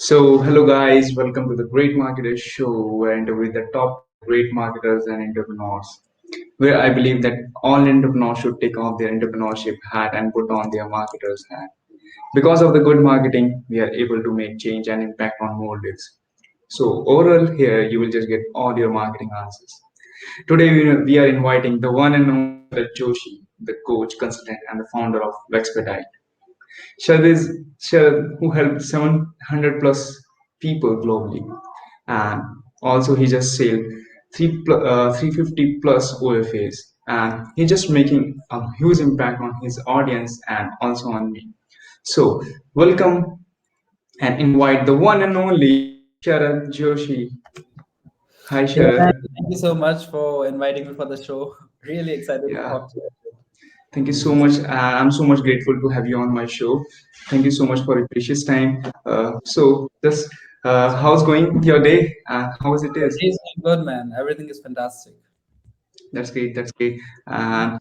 Hello guys, welcome to the Great Marketers Show, where I interview the top great marketers and entrepreneurs. Where I believe that all entrepreneurs should take off their entrepreneurship hat and put on their marketer's hat. Because of the good marketing, we are able to make change and impact on more lives. So overall, here you will just get all your marketing answers. Today we are inviting the one and only Sharad Joshi, the coach, consultant, and the founder of Vexpedite. Sharad, who helped 700 plus people globally, and also he just sold 350 plus OFAs, and he's just making a huge impact on his audience and also on me. So, welcome and invite the one and only Sharad Joshi. Hi, Yeah, man, Sharad. thank you so much for inviting me for the show. Really excited to Yeah, talk to you. thank you so much. I'm so much grateful to have you on my show. Thank you so much for your precious time. How's going your day? How is it The is? day is going good, man. Everything is fantastic. That's great. That's great. And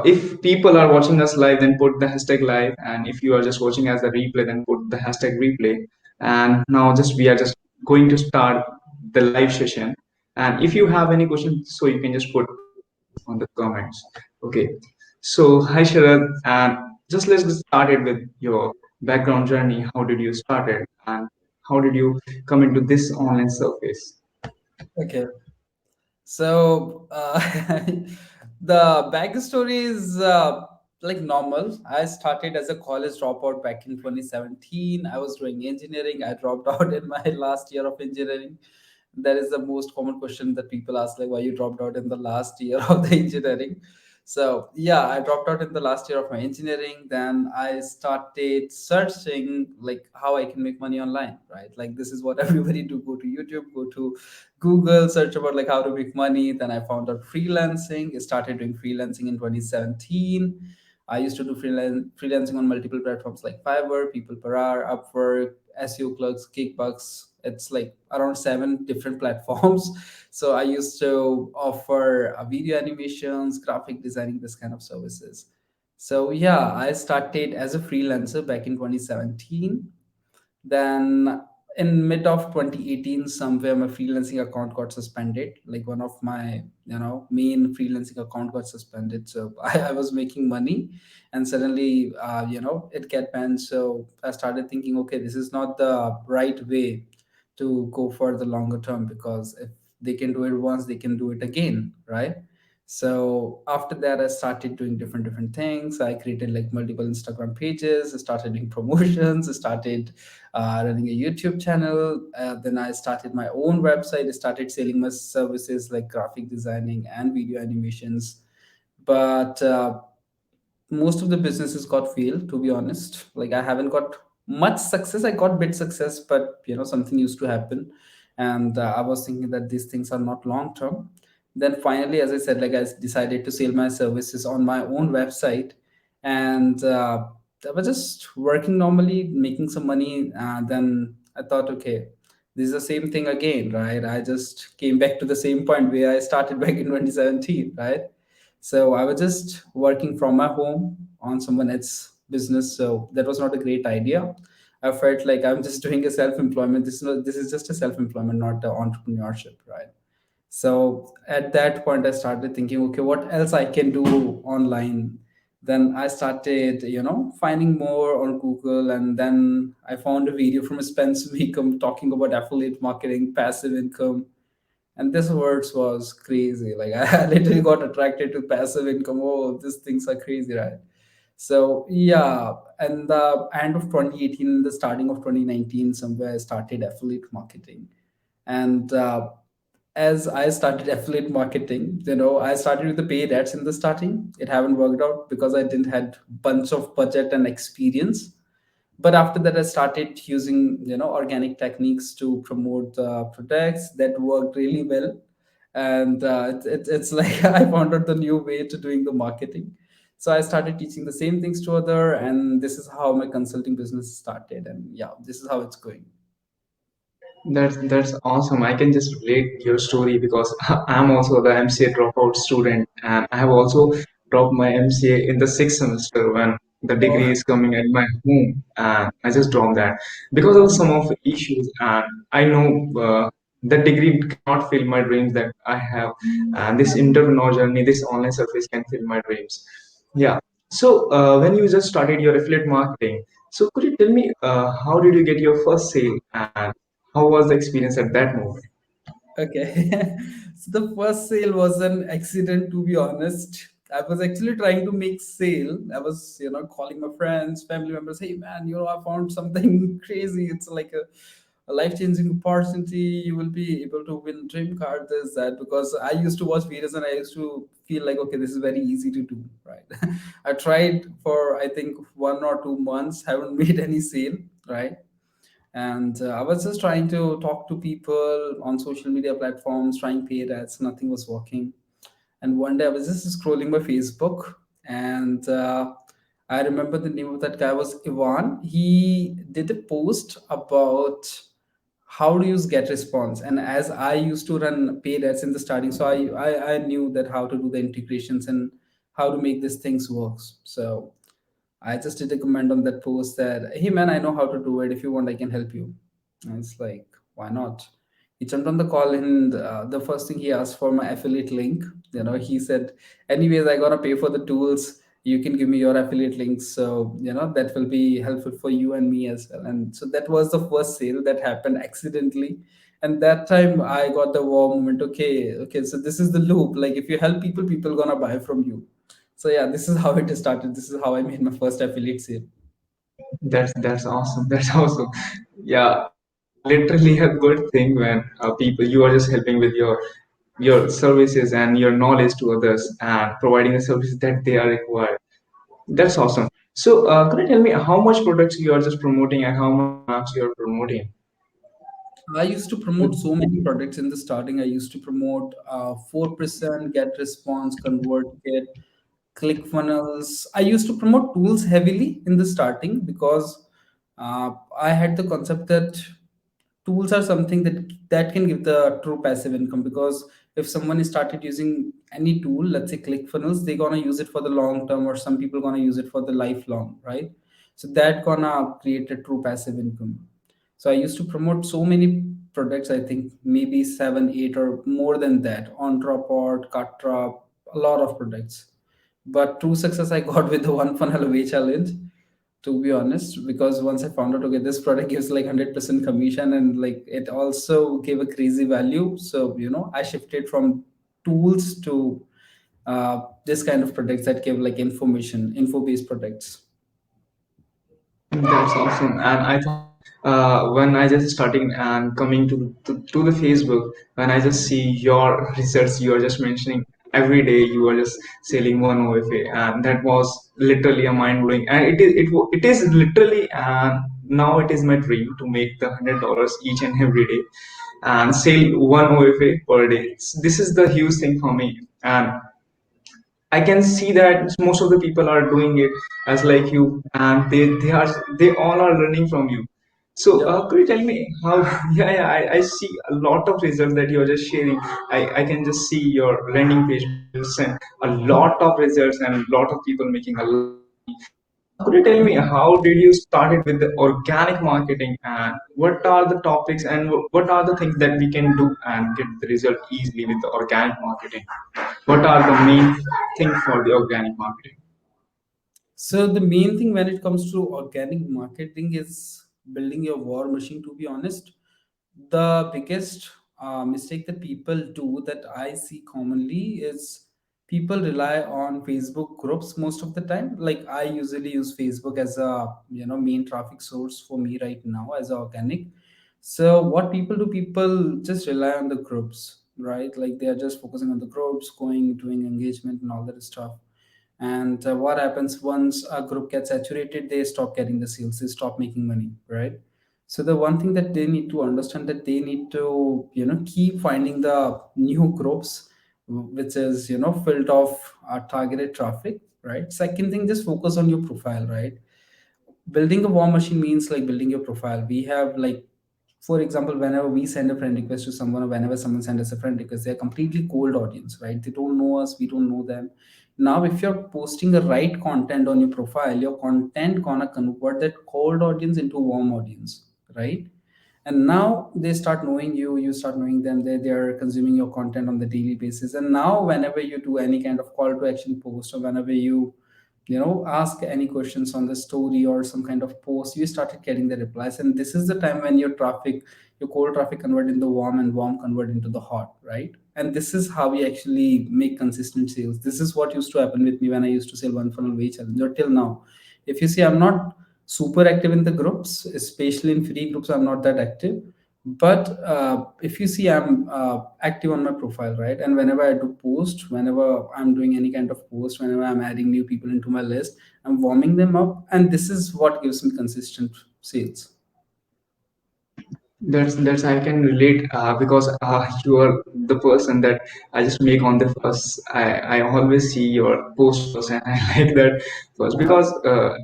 if people are watching us live, then put the hashtag live. And if you are just watching as a replay, then put the hashtag replay. And now just we are just going to start the live session. And if you have any questions, so you can just put on the comments. Okay. So hi Sharad, and just let's get started with your background journey. How did you start it, and how did you come into this online surface? Okay. So, the backstory is like normal. I started as a college dropout back in 2017. I was doing engineering. I dropped out in my last year of engineering. That is the most common question that people ask, like, why you dropped out in the last year of the engineering. So yeah, I dropped out in the last year of my engineering. Then I started searching like how I can make money online, right? Like this is what everybody do: go to YouTube, go to Google, search about like how to make money. Then I found out freelancing. I started doing freelancing in 2017. I used to do freelancing on multiple platforms like Fiverr, People Per Hour, Upwork, SEO Clerks, Kickbucks. It's like around seven different platforms. So I used to offer video animations, graphic designing, this kind of services. So yeah, I started as a freelancer back in 2017. Then in mid of 2018, somewhere my freelancing account got suspended. Like one of my, main freelancing account got suspended. So I was making money, and suddenly, it get banned. So I started thinking, okay, this is not the right way to go for the longer term, because if they can do it once, they can do it again, right? So after that, I started doing different things. I created like multiple Instagram pages. I started doing promotions. I started running a YouTube channel. Then I started my own website. I started selling my services like graphic designing and video animations. But most of the businesses got failed, to be honest. Like I haven't got much success. I got bit success, but something used to happen, and I was thinking that these things are not long term. Then finally, as I said, like I decided to sell my services on my own website, and I was just working normally, making some money. Then I thought, okay, this is the same thing again, right? I just came back to the same point where I started back in 2017, right? So I was just working from my home on someone else's business. So that was not a great idea. I felt like I'm just doing a self-employment. This is just a self-employment, not a entrepreneurship, right? So at that point, I started thinking, okay, what else I can do online? Then I started, finding more on Google, and then I found a video from Spencer Mecum talking about affiliate marketing, passive income, and this words was crazy. Like I literally got attracted to passive income. Oh, these things are crazy, right? So yeah, and the end of 2018, the starting of 2019, somewhere I started affiliate marketing. And as I started affiliate marketing, I started with the paid ads in the starting. It haven't worked out because I didn't had bunch of budget and experience. But after that, I started using organic techniques to promote the products. That worked really well. And it's like I found out the new way to doing the marketing. So I started teaching the same things to other, and this is how my consulting business started. And yeah, this is how it's going. That's awesome. I can just relate your story because I'm also the MCA dropout student, and I have also dropped my MCA in the sixth semester when the degree Oh, is coming at my home, and I just dropped that because of some of the issues. And I know the degree cannot fill my dreams that I have, and this entrepreneur journey, this online service can fill my dreams. Yeah. So when you just started your affiliate marketing, so could you tell me how did you get your first sale, and how was the experience at that moment? okay. So the first sale was an accident, to be honest. I was actually trying to make sale. I was, calling my friends, family members, hey man, I found something crazy. It's like a life-changing opportunity. You will be able to win dream card, this, that, because I used to watch videos and I used to feel like, okay, this is very easy to do, right? I tried for I think 1 or 2 months, haven't made any sale, right? And I was just trying to talk to people on social media platforms, trying paid ads, nothing was working. And one day I was just scrolling my Facebook, and I remember the name of that guy was Ivan. He did a post about how to use get response, and as I used to run paid ads in the starting, so I knew that how to do the integrations and how to make these things works. So I just did a comment on that post that, hey man, I know how to do it. If you want, I can help you. And it's like, why not? He jumped on the call, and the first thing he asked for my affiliate link. He said, anyways, I gotta pay for the tools. You can give me your affiliate links. So, that will be helpful for you and me as well. And so that was the first sale that happened accidentally. And that time I got the wow moment. Okay, so this is the loop. Like if you help people, people gonna buy from you. So yeah, this is how it started. This is how I made my first affiliate sale. That's awesome. That's awesome. Yeah, it's literally a good thing when people you are just helping with your services and your knowledge to others and providing the services that they are required. That's awesome. So, could you tell me how much products you are just promoting and how much apps you are promoting? I used to promote so many products in the starting. I used to promote 4% get response, convert kit, Clickfunnels. I used to promote tools heavily in the starting because I had the concept that tools are something that can give the true passive income. Because if someone is started using any tool, let's say Clickfunnels, they're gonna use it for the long term, or some people gonna use it for the lifelong, right? So that gonna create a true passive income. So I used to promote so many products, I think maybe 7, 8, or more than that, on Dropboard, Cut Drop, a lot of products. But true success I got with the one funnel away challenge, to be honest, because once I found out, okay, this product gives like 100% commission, and like it also gave a crazy value. So, I shifted from tools to this kind of products that give like info based products. That's awesome. And I thought when I just starting and coming to the Facebook, when I just see your results, you are just mentioning every day you are just selling one OFA, and that was literally a mind blowing. And it is literally, now it is my dream to make the $100 each and every day and sell one OFA per day. This is the huge thing for me, and I can see that most of the people are doing it as like you, and they all are learning from you. So, Yep. could you tell me how? Yeah, I see a lot of results that you are just sharing. I can just see your landing page where you send a lot of results and a lot of people making a lot of money. So, could you tell me how did you start it with the organic marketing, and what are the topics and what are the things that we can do and get the result easily with the organic marketing? What are the main thing for the organic marketing? So the main thing when it comes to organic marketing is building your war machine. To be honest, the biggest mistake that people do, that I see commonly, is people rely on Facebook groups most of the time. Like I usually use Facebook as a main traffic source for me right now as a organic. So what people do, people just rely on the groups, right? Like they are just focusing on the groups, going, doing engagement and all that stuff. And what happens once a group gets saturated, they stop getting the sales, they stop making money, right? So the one thing that they need to understand, that they need to keep finding the new groups, which is filled of targeted traffic, right? Second thing, just focus on your profile, right? Building a war machine means like building your profile. We have like For example, whenever we send a friend request to someone, or whenever someone sends us a friend request, they're completely cold audience, right? They don't know us, we don't know them. Now if you're posting the right content on your profile, your content gonna convert that cold audience into a warm audience, right? And now they start knowing you, you start knowing them, they're consuming your content on the daily basis. And now whenever you do any kind of call to action post, or whenever you ask any questions on the story or some kind of post, you started getting the replies. And this is the time when your cold traffic convert into warm, and warm convert into the hot, right? And this is how we actually make consistent sales. This is what used to happen with me when I used to sell one funnel way challenge, or till now. If you see, I'm not super active in the groups, especially in free groups, I'm not that active. But if you see, I'm active on my profile, right? And whenever I do post, whenever I'm doing any kind of post, whenever I'm adding new people into my list, I'm warming them up, and this is what gives me consistent sales. That's I can relate because you are the person that I just make on the first. I always see your post first, and I like that first because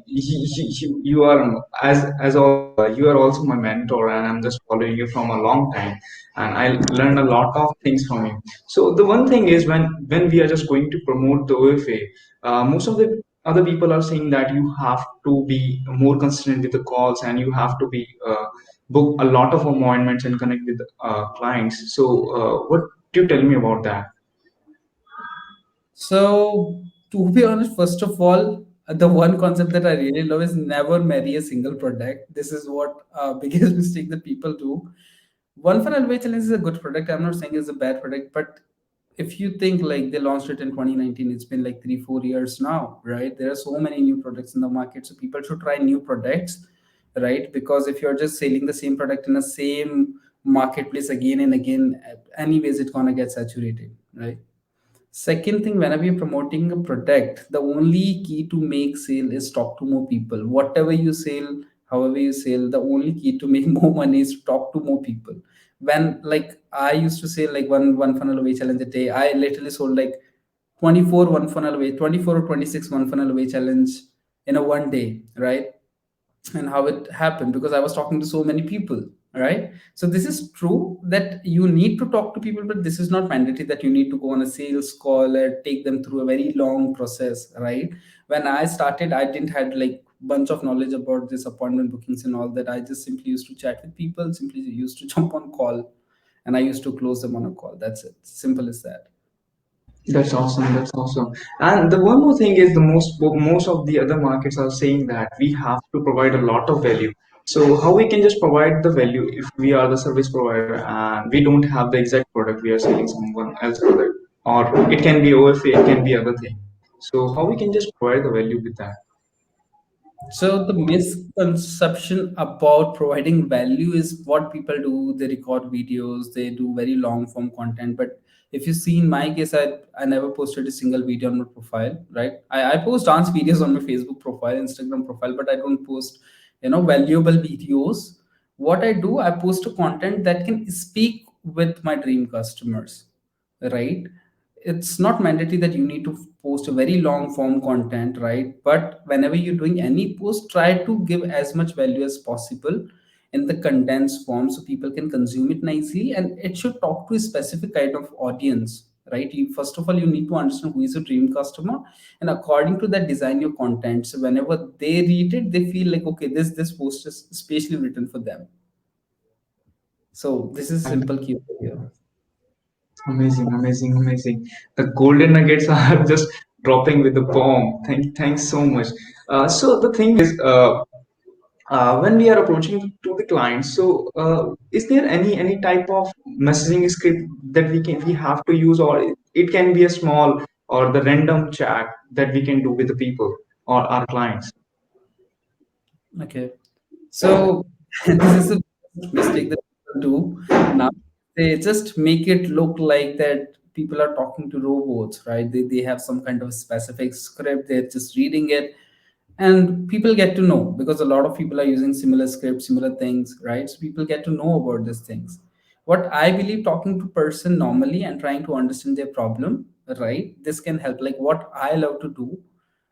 you are as also you are also my mentor, and I'm just following you from a long time, and I learned a lot of things from you. So the one thing is when we are just going to promote the OFA, most of the other people are saying that you have to be more consistent with the calls, and you have to be book a lot of appointments and connect with clients. So, what do you tell me about that? So, to be honest, first of all, the one concept that I really love is never marry a single product. This is what biggest mistake that people do. One for Alway Challenge is a good product. I'm not saying it's a bad product, but if you think like they launched it in 2019, it's been like 3 4 years now, right? There are so many new products in the market, so people should try new products, right? Because if you're just selling the same product in the same marketplace again and again, anyways, it's gonna get saturated, right? Second thing, whenever you're promoting a product, the only key to make sale is talk to more people. Whatever you sell, however you sell, the only key to make more money is to talk to more people. When like I used to say like one funnel away challenge a day, I literally sold like 24 one funnel away, 24 or 26 one funnel away challenge in a one day, right? And how it happened, because I was talking to so many people, right? So this is true that you need to talk to people, but this is not mandatory that you need to go on a sales call and take them through a very long process, right? When I started, I didn't had like bunch of knowledge about this appointment bookings and all that. I just simply used to chat with people, simply used to jump on call, and I used to close them on a call. That's it, simple as that. That's awesome. That's awesome. And the one more thing is the most of the other markets are saying that we have to provide a lot of value. So how we can just provide the value if we are the service provider and we don't have the exact product, we are selling someone else product, or it can be OFA, it can be other thing. So how we can just provide the value with that? So the misconception about providing value is what people do. They record videos, they do very long form content. But if you see in my case, I never posted a single video on my profile, right? I post dance videos on my Facebook profile, Instagram profile, but I don't post, valuable videos. What I do, I post a content that can speak with my dream customers, right? It's not mandatory that you need to post a very long form content, right? But whenever you're doing any post, try to give as much value as possible in the condensed form so people can consume it nicely, and it should talk to a specific kind of audience, right? First of all, you need to understand who is your dream customer, and according to that, design your content so whenever they read it, they feel like, okay, this post is specially written for them. So this is And simple key here. amazing, amazing, amazing. The golden nuggets are just dropping with the bomb. Thanks so much. So the thing is, when we are approaching to the client, so is there any type of messaging script that we have to use, or it can be a small or the random chat that we can do with the people or our clients? Okay. So this is a mistake that people do now. They just make it look like that people are talking to robots, right? They have some kind of specific script, they're just reading it, and people get to know because a lot of people are using similar scripts, similar things, right? So people get to know about these things. What I believe, talking to person normally and trying to understand their problem, right? This can help. Like what I love to do,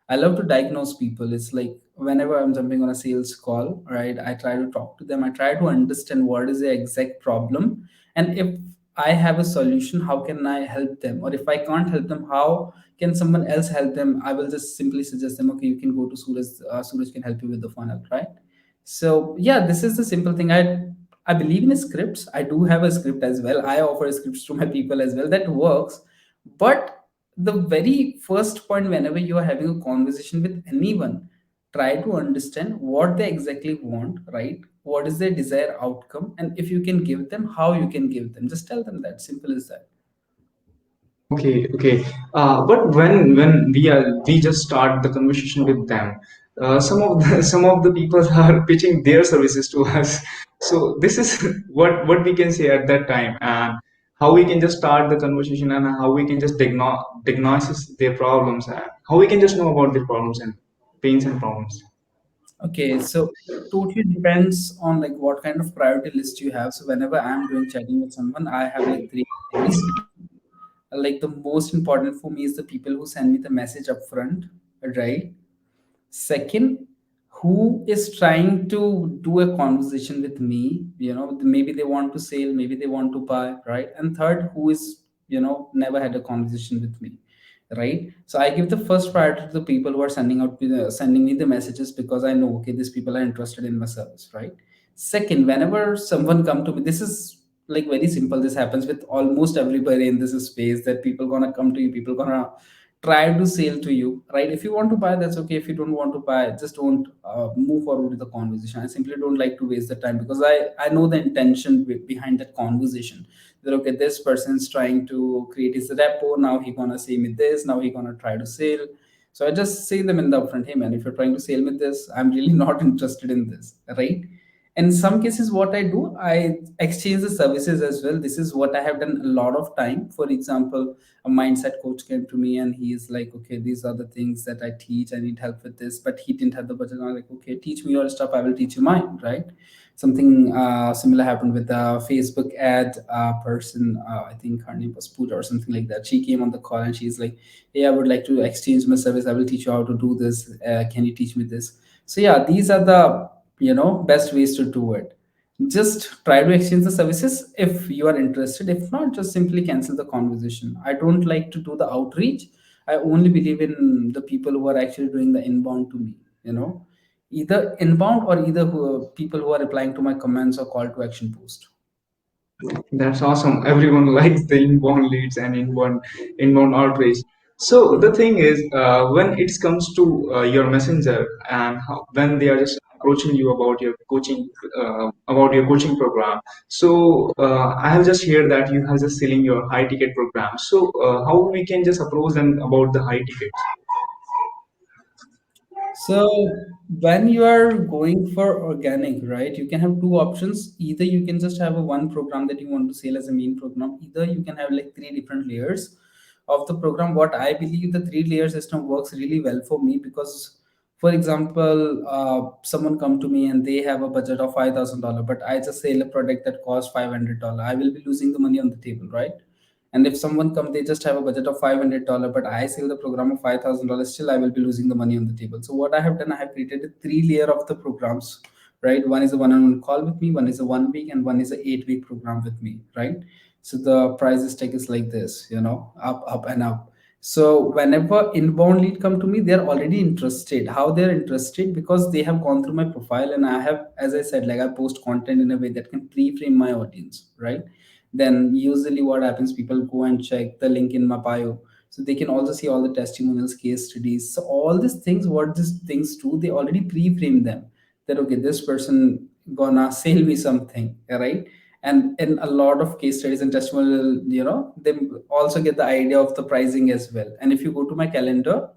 I love to diagnose people. It's like whenever I'm jumping on a sales call, right? I try to talk to them. I try to understand what is the exact problem, and if I have a solution, how can I help them? Or if I can't help them, how can someone else help them? I will just simply suggest them, okay, you can go to Suraj. Suraj can help you with the funnel, right? So yeah, this is the simple thing. I believe in scripts. I do have a script as well. I offer scripts to my people as well. That works. But the very first point, whenever you are having a conversation with anyone, try to understand what they exactly want, right? What is their desired outcome? And if you can give them, how you can give them. Just tell them that. Simple as that. Okay, okay. But when we just start the conversation with them, some of the some of the people are pitching their services to us. So this is what we can say at that time, and how we can just start the conversation, and how we can just diagnose their problems, and how we can just know about their problems and pains and problems. Okay, so it totally depends on like what kind of priority list you have. So whenever I'm doing chatting with someone, I have like three things. Like the most important for me is the people who send me the message upfront, right? Second, who is trying to do a conversation with me, maybe they want to sell, maybe they want to buy, right? And third, who is, never had a conversation with me, right? So I give the first priority to the people who are sending me the messages, because I know, okay, these people are interested in my service, right? Second, whenever someone come to me, this is like very simple. This happens with almost everybody in this space, that people gonna come to you, people gonna try to sell to you, right? If you want to buy, that's okay. If you don't want to buy, just don't move forward with the conversation. I simply don't like to waste the time, because I know the intention behind that conversation, that okay, this person's trying to create his rapport, now he gonna say me this, now he gonna try to sell. So I just say them in the upfront, hey man, if you're trying to sell me this, I'm really not interested in this, right? In some cases, what I do, I exchange the services as well. This is what I have done a lot of time. For example, a mindset coach came to me and he is like, okay, these are the things that I teach, I need help with this, but he didn't have the budget. I'm like, okay, teach me your stuff, I will teach you mine, right? Something similar happened with a Facebook ad person. I think her name was Pooja or something like that. She came on the call and she's like, hey, I would like to exchange my service, I will teach you how to do this, can you teach me this? So yeah, these are the best ways to do it. Just try to exchange the services if you are interested. If not, just simply cancel the conversation. I don't like to do the outreach. I only believe in the people who are actually doing the inbound to me, either inbound, or either people who are replying to my comments or call to action post. That's awesome. Everyone likes the inbound leads and inbound outreach. So the thing is, when it comes to your messenger, and when they are just approaching you about your coaching program. So I have just heard that you have just selling your high ticket program. So how we can just approach them about the high tickets? So when you are going for organic, right, you can have two options. Either you can just have a one program that you want to sell as a main program. Either you can have like three different layers of the program. What I believe, the three layer system works really well for me, because, for example, someone come to me and they have a budget of $5,000, but I just sell a product that costs $500. I will be losing the money on the table, right? And if someone come, they just have a budget of $500, but I sell the program of $5,000, still I will be losing the money on the table. So what I have done, I have created a three layer of the programs, right? One is a one-on-one call with me, one is a 1 week, and one is a 8 week program with me, right? So the prices tag is like this, up, up, and up. So whenever inbound lead come to me, they're already interested. How they're interested? Because they have gone through my profile, and I have, as I said, like I post content in a way that can pre-frame my audience, right? Then usually what happens, people go and check the link in my bio, so they can also see all the testimonials, case studies. So all these things, what these things do, they already pre-frame them, that okay, this person gonna sell me something, right? And in a lot of case studies and testimonial, they also get the idea of the pricing as well. And if you go to my calendar,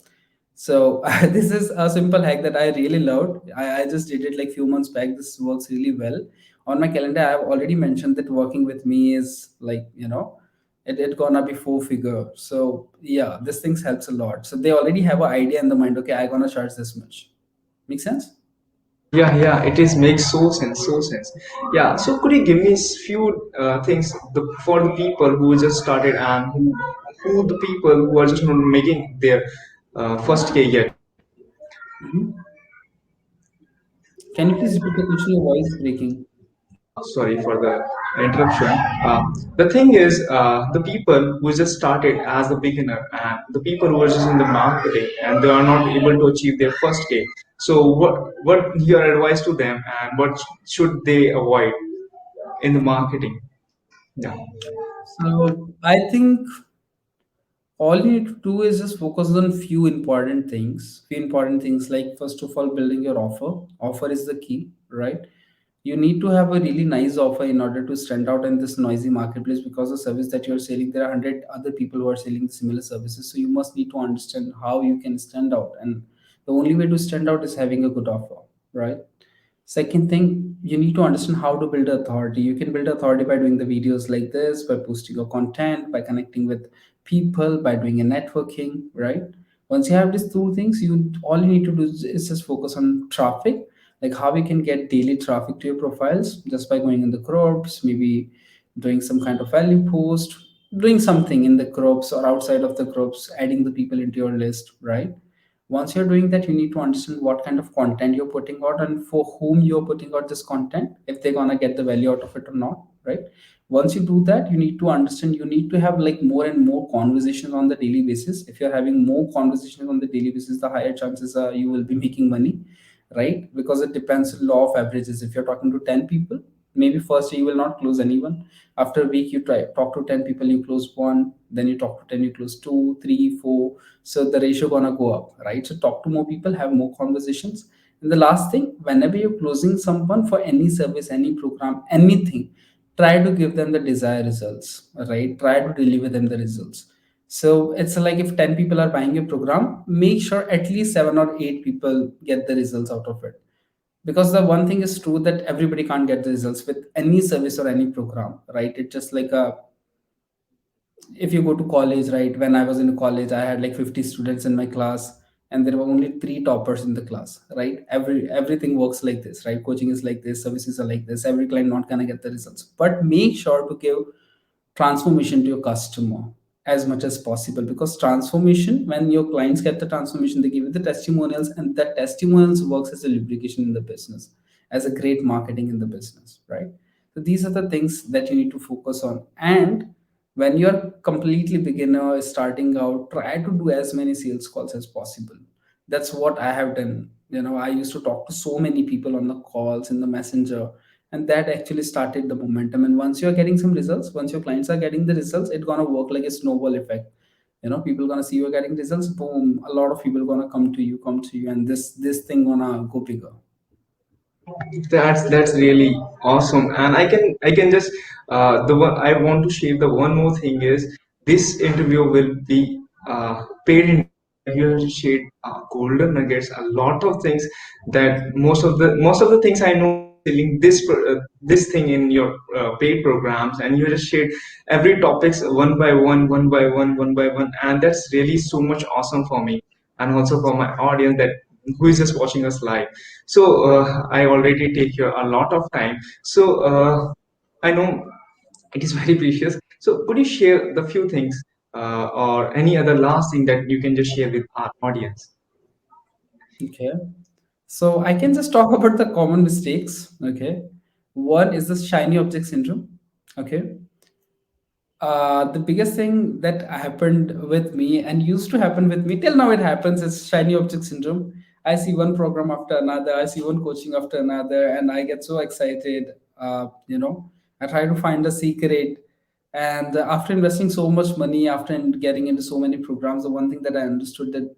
so this is a simple hack that I really loved. I just did it like few months back. This works really well. On my calendar, I have already mentioned that working with me is like, it gonna be four figure. So yeah, this things helps a lot. So they already have an idea in the mind. Okay, I gonna charge this much. Make sense? Yeah, yeah, it is makes so sense. Yeah, so could you give me few things for the people who just started, and who the people who are just not making their first K yet? Mhm. Can you please repeat the question? Your voice is breaking. Sorry for the interruption. The thing is, the people who just started as a beginner and the people who are just in the marketing and they are not able to achieve their first K. So, what your advice to them and what should they avoid in the marketing? Yeah. So I think all you need to do is just focus on few important things. Few important things like first of all, building your offer. Offer is the key, right? You need to have a really nice offer in order to stand out in this noisy marketplace, because the service that you're selling, there are 100 other people who are selling similar services. So you must need to understand how you can stand out, and the only way to stand out is having a good offer, right? Second thing, you need to understand how to build authority. You can build authority by doing the videos like this, by posting your content, by connecting with people, by doing a networking, right? Once you have these two things, you all you need to do is just focus on traffic, like how you can get daily traffic to your profiles just by going in the groups, maybe doing some kind of value post, doing something in the groups or outside of the groups, adding the people into your list, right? Once you're doing that, you need to understand what kind of content you're putting out and for whom you're putting out this content, if they're gonna get the value out of it or not, right? Once you do that, you need to understand, you need to have like more and more conversations on the daily basis. If you're having more conversations on the daily basis, the higher chances are you will be making money, right? Because it depends on law of averages. If you're talking to 10 people, maybe first you will not close anyone. After a week, you try talk to 10 people, you close one, then you talk to 10, you close two, three, four. So the ratio gonna go up, right? So talk to more people, have more conversations. And the last thing, whenever you're closing someone for any service, any program, anything, try to give them the desired results, right? Try to deliver them the results. So it's like if 10 people are buying a program, make sure at least 7 or 8 people get the results out of it. Because the one thing is true that everybody can't get the results with any service or any program, right? It's just like a, if you go to college, right? When I was in college, I had like 50 students in my class, and there were only 3 toppers in the class, right? Everything works like this, right? Coaching is like this, services are like this. Every client not gonna get the results, but make sure to give transformation to your customer as much as possible, because transformation, when your clients get the transformation, they give you the testimonials, and that testimonials works as a lubrication in the business, as a great marketing in the business, right? So these are the things that you need to focus on. And when you're completely beginner starting out, try to do as many sales calls as possible. That's what I have done. I used to talk to so many people on the calls in the messenger, and that actually started the momentum. And once you're getting some results, once your clients are getting the results, it's gonna work like a snowball effect. People gonna see you're getting results, boom, a lot of people gonna come to you, and this thing gonna go bigger. That's really awesome, and I can just the one I want to share. The one more thing is this interview will be paid in detail. Like you have shared golden nuggets, a lot of things that most of the things I know you are selling this thing in your paid programs, and you just shared every topics one by one, one by one, and that's really so much awesome for me and also for my audience that who is just watching us live. So I already take here a lot of time. So I know it is very precious. So could you share the few things or any other last thing that you can just share with our audience? Okay, so I can just talk about the common mistakes. Okay, one is the shiny object syndrome. Okay, the biggest thing that happened with me and used to happen with me till now, it happens, is shiny object syndrome. I see one program after another, I see one coaching after another, and I get so excited. I try to find a secret. And after investing so much money, after getting into so many programs, the one thing that I understood, that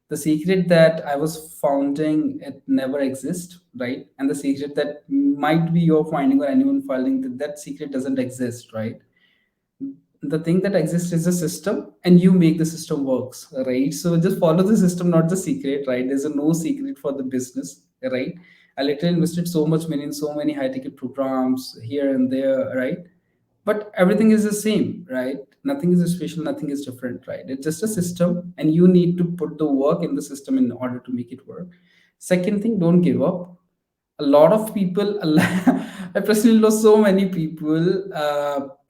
the secret that I was founding, it never exists, right? And the secret that might be you're finding or anyone finding, that secret doesn't exist, right? The thing that exists is a system, and you make the system works, right? So just follow the system, not the secret, right? There's a no secret for the business, right? I literally invested so much money in so many high ticket programs here and there, right? But everything is the same, right? Nothing is special, nothing is different, right? It's just a system, and you need to put the work in the system in order to make it work. Second thing, don't give up. A lot of people, I personally know so many people,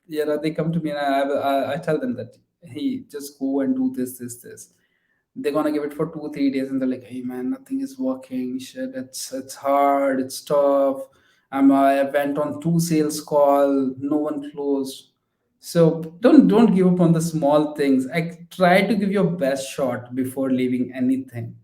they come to me, and I tell them that, hey, just go and do this, this, this. They're gonna give it for 2 3 days and they're like, hey man, nothing is working, shit, it's hard, it's tough. I went on 2 sales call, no one closed. So don't give up on the small things. I try to give your best shot before leaving anything,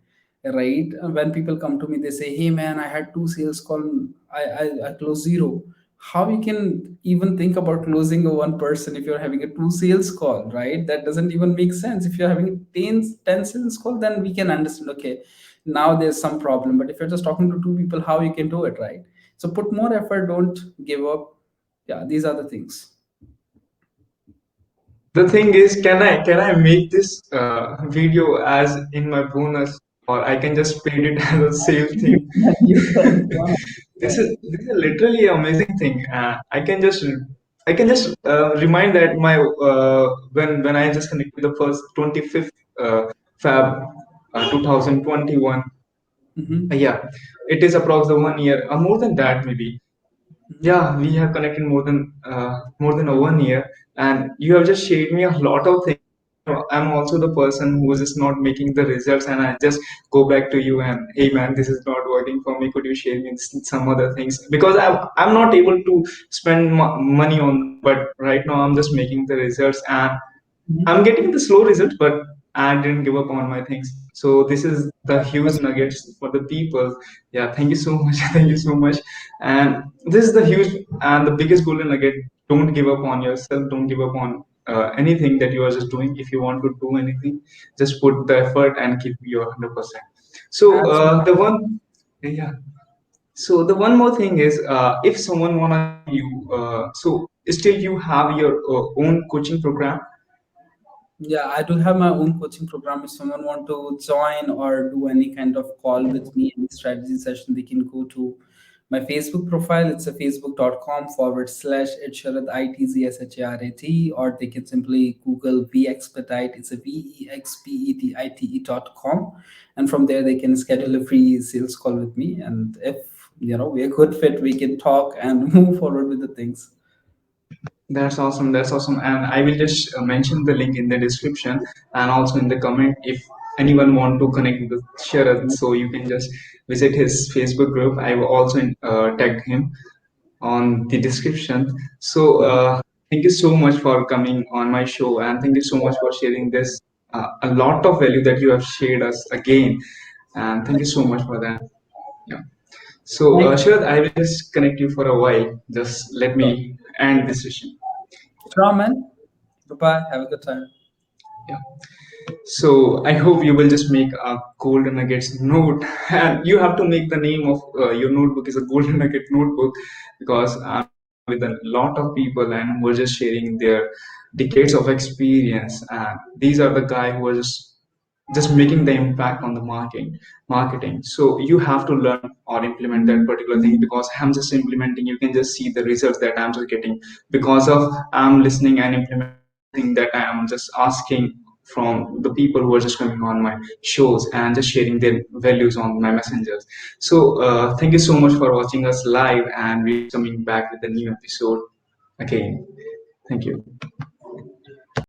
right? When people come to me, they say, hey man, I had 2 sales call, I closed zero. How you can even think about closing a one person if you're having a 2 sales call, right? That doesn't even make sense. If you're having 10 sales call, then we can understand, okay, now there's some problem. But if you're just talking to two people, how you can do it, right? So put more effort, don't give up. Yeah, these are the things. The thing is, can I make this video as in my bonus, or I can just paid it as a sale thing? You can go This is literally an amazing thing. I can just remind that my when I just connected the first 25th Feb 2021. ahead. Yeah, it is approx the 1 year, or more than that maybe. Yeah, we have connected more than a 1 year, and you have just shared me a lot of things. I'm also the person who is just not making the results, and I just go back to you and, hey man, this is not working for me. Could you share me some other things? Because I'm not able to spend money on that, but right now I'm just making the results, and I'm getting the slow results, but I didn't give up on my things. So this is the huge That's nuggets for the people. Yeah, thank you so much. Thank you so much. And this is the huge and the biggest golden nugget. Don't give up on yourself. Don't give up on anything that you are just doing. If you want to do anything, just put the effort and give your 100%. So absolutely. the one, yeah. So the one more thing is, if someone wanna join you, so still you have your own coaching program. Yeah, I do have my own coaching program. If someone want to join or do any kind of call with me, any strategy session, they can go to my Facebook profile. It's a facebook.com/, it's Sharad, ITZSHARAT, or they can simply Google Vexpedite. It's a VEXPEDITE.com. And from there, they can schedule a free sales call with me. And if we're a good fit, we can talk and move forward with the things. That's awesome. That's awesome. And I will just mention the link in the description and also in the comment if anyone want to connect with Sharad. So you can just visit his Facebook group. I will also tag him on the description. So thank you so much for coming on my show, and thank you so much for sharing this a lot of value that you have shared us again. And thank you so much for that. Yeah. So Thank Sharad, I will just connect you for a while. Just let you. me end this session. Sure, man. Bye bye. Have a good time. Yeah. So I hope you will just make a golden nuggets note, and you have to make the name of your notebook is a golden nugget notebook, because I'm talking with a lot of people and who are just sharing their decades of experience, and these are the guy who are just making the impact on the marketing. So you have to learn or implement that particular thing, because I'm just implementing. You can just see the results that I'm just getting because of I'm listening and implementing everything that I am just asking from the people who are just coming on my shows and just sharing their values on my messengers. So thank you so much for watching us live, and we're just coming back with a new episode again. Thank you.